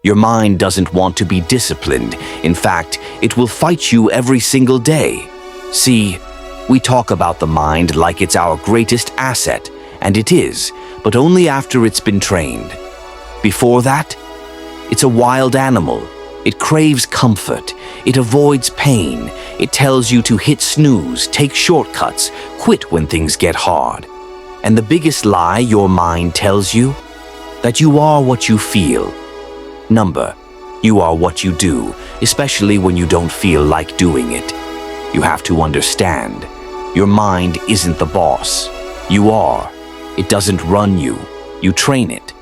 Your mind doesn't want to be disciplined. In fact, it will fight you every single day. See, we talk about the mind like it's our greatest asset, and it is, but only after it's been trained. Before that, it's a wild animal. It craves comfort. It avoids pain. It tells you to hit snooze, take shortcuts, quit when things get hard. And the biggest lie your mind tells you? That you are what you feel. Number, you are what you do, especially when you don't feel like doing it. You have to understand, your mind isn't the boss. You are. It doesn't run you. You train it.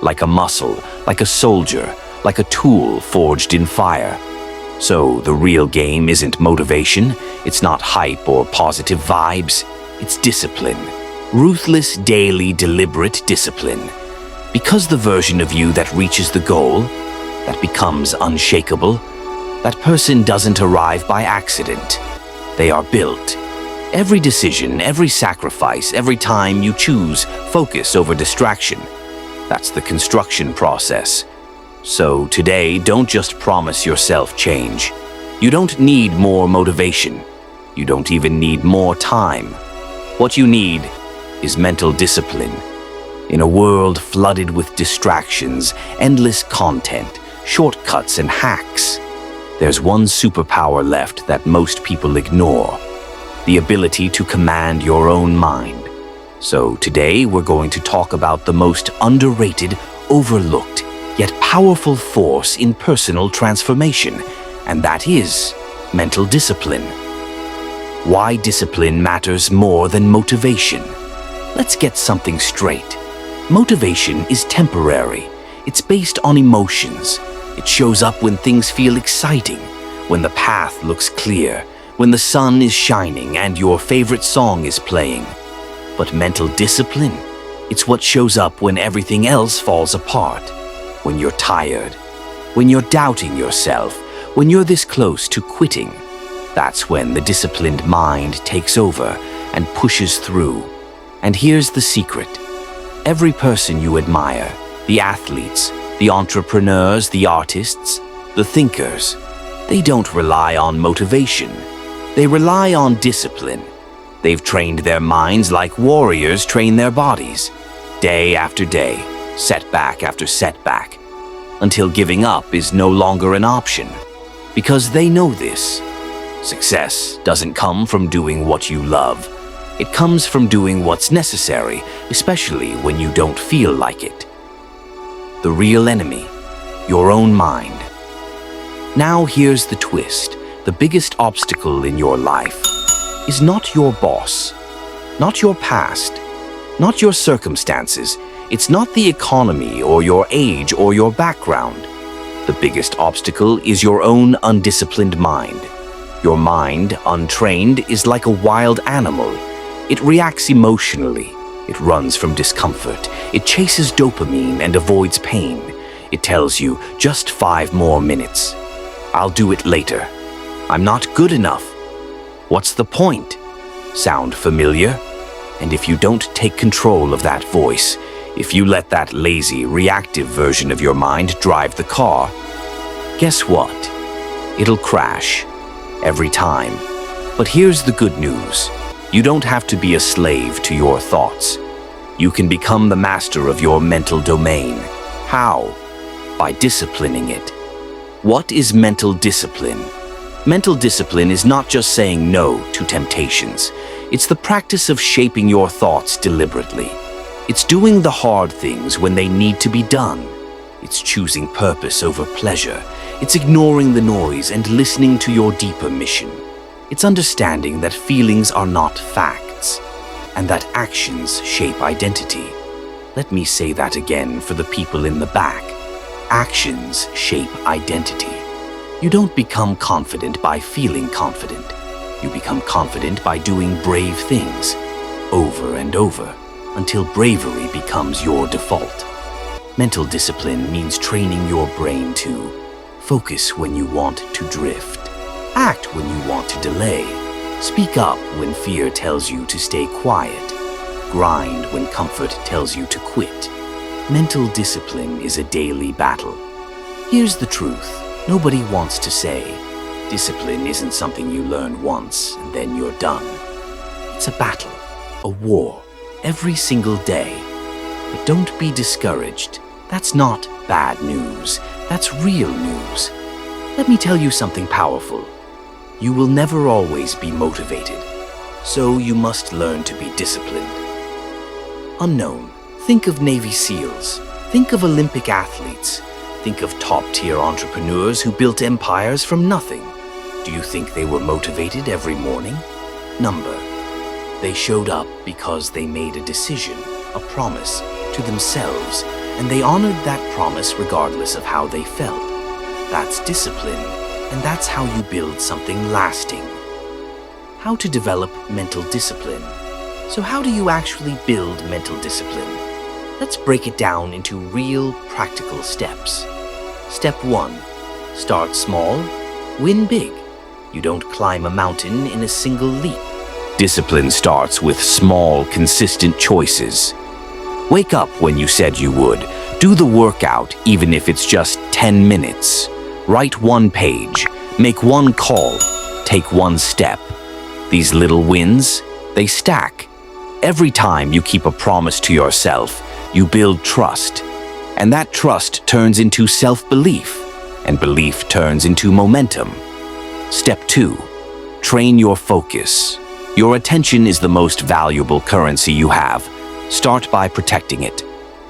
Like a muscle, like a soldier, like a tool forged in fire. So the real game isn't motivation, it's not hype or positive vibes, it's discipline. Ruthless, daily, deliberate discipline. Because the version of you that reaches the goal, that becomes unshakable, that person doesn't arrive by accident. They are built. Every decision, every sacrifice, every time you choose focus over distraction. That's the construction process. So today, don't just promise yourself change. You don't need more motivation. You don't even need more time. What you need is mental discipline. In a world flooded with distractions, endless content, shortcuts and hacks, there's one superpower left that most people ignore: the ability to command your own mind. So today we're going to talk about the most underrated, overlooked, yet powerful force in personal transformation, and that is mental discipline. Why discipline matters more than motivation. Let's get something straight. Motivation is temporary. It's based on emotions. It shows up when things feel exciting, when the path looks clear, when the sun is shining and your favorite song is playing. But mental discipline, it's what shows up when everything else falls apart. When you're tired, when you're doubting yourself, when you're this close to quitting. That's when the disciplined mind takes over and pushes through. And here's the secret. Every person you admire, the athletes, the entrepreneurs, the artists, the thinkers, they don't rely on motivation. They rely on discipline. They've trained their minds like warriors train their bodies, day after day, setback after setback, until giving up is no longer an option. Because they know this. Success doesn't come from doing what you love. It comes from doing what's necessary, especially when you don't feel like it. The real enemy, your own mind. Now here's the twist. The biggest obstacle in your life is not your boss, not your past, not your circumstances. It's not the economy or your age or your background. The biggest obstacle is your own undisciplined mind. Your mind, untrained, is like a wild animal. It reacts emotionally. It runs from discomfort. It chases dopamine and avoids pain. It tells you, just 5 more minutes. I'll do it later. I'm not good enough. What's the point? Sound familiar? And if you don't take control of that voice, if you let that lazy, reactive version of your mind drive the car, guess what? It'll crash. Every time. But here's the good news. You don't have to be a slave to your thoughts. You can become the master of your mental domain. How? By disciplining it. What is mental discipline? Mental discipline is not just saying no to temptations. It's the practice of shaping your thoughts deliberately. It's doing the hard things when they need to be done. It's choosing purpose over pleasure. It's ignoring the noise and listening to your deeper mission. It's understanding that feelings are not facts, and that actions shape identity. Let me say that again for the people in the back. Actions shape identity. You don't become confident by feeling confident. You become confident by doing brave things, over and over, until bravery becomes your default. Mental discipline means training your brain to focus when you want to drift, act when you want to delay, speak up when fear tells you to stay quiet, grind when comfort tells you to quit. Mental discipline is a daily battle. Here's the truth. Nobody wants to say, discipline isn't something you learn once and then you're done. It's a battle, a war, every single day. But don't be discouraged. That's not bad news. That's real news. Let me tell you something powerful. You will never always be motivated, so you must learn to be disciplined. Unknown. Think of Navy SEALs. Think of Olympic athletes. Think of top-tier entrepreneurs who built empires from nothing. Do you think they were motivated every morning? Number. They showed up because they made a decision, a promise, to themselves, and they honored that promise regardless of how they felt. That's discipline, and that's how you build something lasting. How to develop mental discipline. So how do you actually build mental discipline? Let's break it down into real, practical steps. Step 1. Start small, win big. You don't climb a mountain in a single leap. Discipline starts with small, consistent choices. Wake up when you said you would. Do the workout, even if it's just 10 minutes. Write one page. Make one call. Take one step. These little wins, they stack. Every time you keep a promise to yourself, you build trust. And that trust turns into self-belief. And belief turns into momentum. Step 2. Train your focus. Your attention is the most valuable currency you have. Start by protecting it.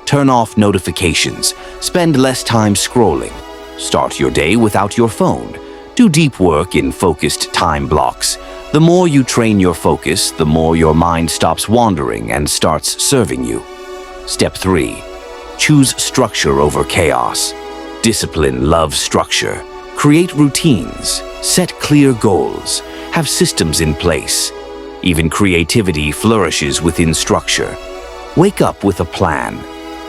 Turn off notifications. Spend less time scrolling. Start your day without your phone. Do deep work in focused time blocks. The more you train your focus, the more your mind stops wandering and starts serving you. Step 3. Choose structure over chaos. Discipline loves structure. Create routines. Set clear goals. Have systems in place. Even creativity flourishes within structure. Wake up with a plan.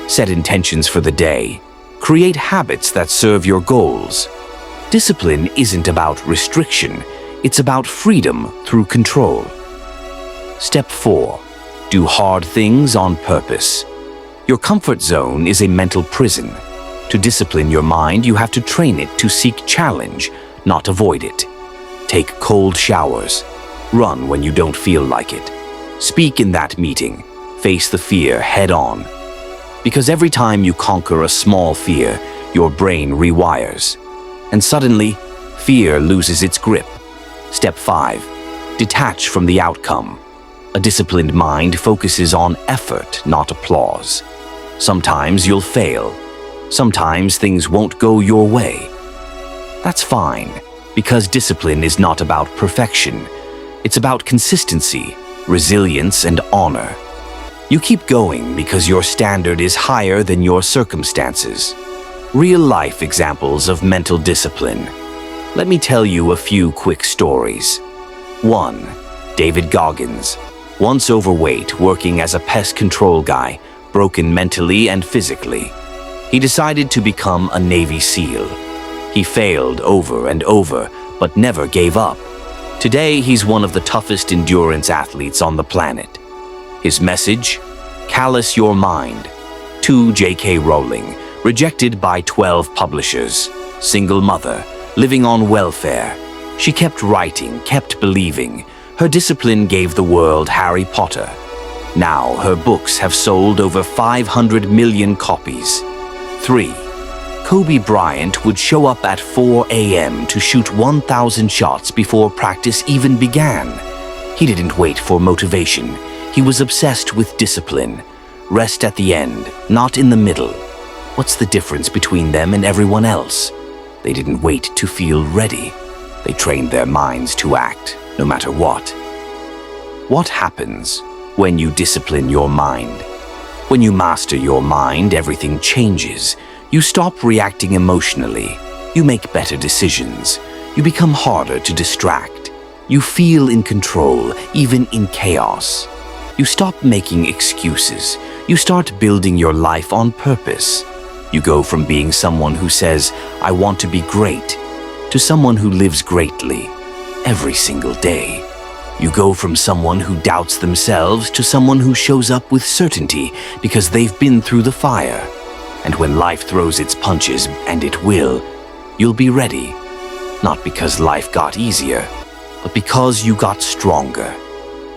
Set intentions for the day. Create habits that serve your goals. Discipline isn't about restriction. It's about freedom through control. Step 4. Do hard things on purpose. Your comfort zone is a mental prison. To discipline your mind, you have to train it to seek challenge, not avoid it. Take cold showers. Run when you don't feel like it. Speak in that meeting. Face the fear head on. Because every time you conquer a small fear, your brain rewires. And suddenly, fear loses its grip. Step 5. Detach from the outcome. A disciplined mind focuses on effort, not applause. Sometimes you'll fail. Sometimes things won't go your way. That's fine, because discipline is not about perfection. It's about consistency, resilience, and honor. You keep going because your standard is higher than your circumstances. Real-life examples of mental discipline. Let me tell you a few quick stories. 1. David Goggins, once overweight, working as a pest control guy, broken mentally and physically. He decided to become a Navy SEAL. He failed over and over, but never gave up. Today, he's one of the toughest endurance athletes on the planet. His message? Callous your mind. 2. J.K. Rowling, rejected by 12 publishers. Single mother, living on welfare. She kept writing, kept believing. Her discipline gave the world Harry Potter. Now, her books have sold over 500 million copies. 3. Kobe Bryant would show up at 4 a.m. to shoot 1,000 shots before practice even began. He didn't wait for motivation. He was obsessed with discipline. Rest at the end, not in the middle. What's the difference between them and everyone else? They didn't wait to feel ready. They trained their minds to act, no matter what. What happens when you discipline your mind? When you master your mind, everything changes. You stop reacting emotionally. You make better decisions. You become harder to distract. You feel in control, even in chaos. You stop making excuses. You start building your life on purpose. You go from being someone who says, "I want to be great," to someone who lives greatly every single day. You go from someone who doubts themselves to someone who shows up with certainty because they've been through the fire. And when life throws its punches, and it will, you'll be ready. Not because life got easier, but because you got stronger.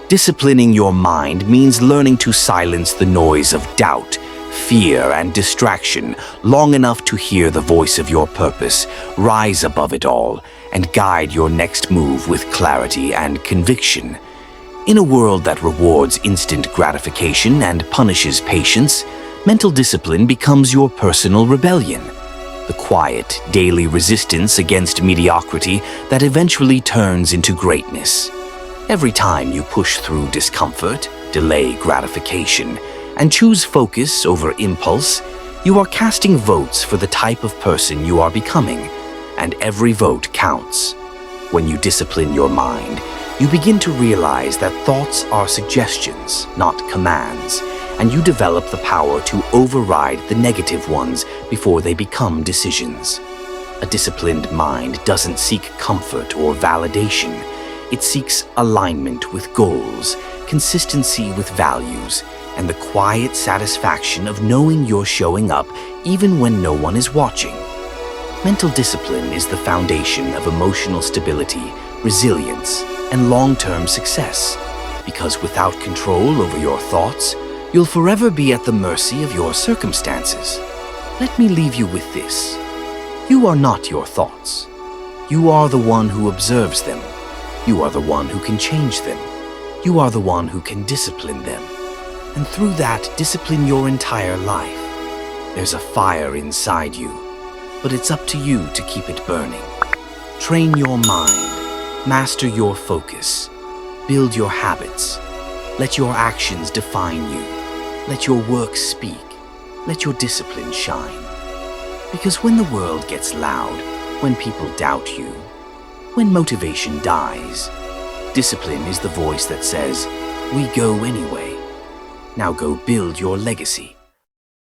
Disciplining your mind means learning to silence the noise of doubt, fear, and distraction long enough to hear the voice of your purpose, rise above it all, and guide your next move with clarity and conviction. In a world that rewards instant gratification and punishes patience, mental discipline becomes your personal rebellion. The quiet, daily resistance against mediocrity that eventually turns into greatness. Every time you push through discomfort, delay gratification, and choose focus over impulse, you are casting votes for the type of person you are becoming, and every vote counts. When you discipline your mind, you begin to realize that thoughts are suggestions, not commands, and you develop the power to override the negative ones before they become decisions. A disciplined mind doesn't seek comfort or validation. It seeks alignment with goals, consistency with values, and the quiet satisfaction of knowing you're showing up even when no one is watching. Mental discipline is the foundation of emotional stability, resilience, and long-term success, because without control over your thoughts, you'll forever be at the mercy of your circumstances. Let me leave you with this. You are not your thoughts. You are the one who observes them. You are the one who can change them. You are the one who can discipline them. And through that, discipline your entire life. There's a fire inside you, but it's up to you to keep it burning. Train your mind. Master your focus. Build your habits. Let your actions define you. Let your work speak. Let your discipline shine. Because when the world gets loud, when people doubt you, when motivation dies, discipline is the voice that says, "We go anyway." Now go build your legacy.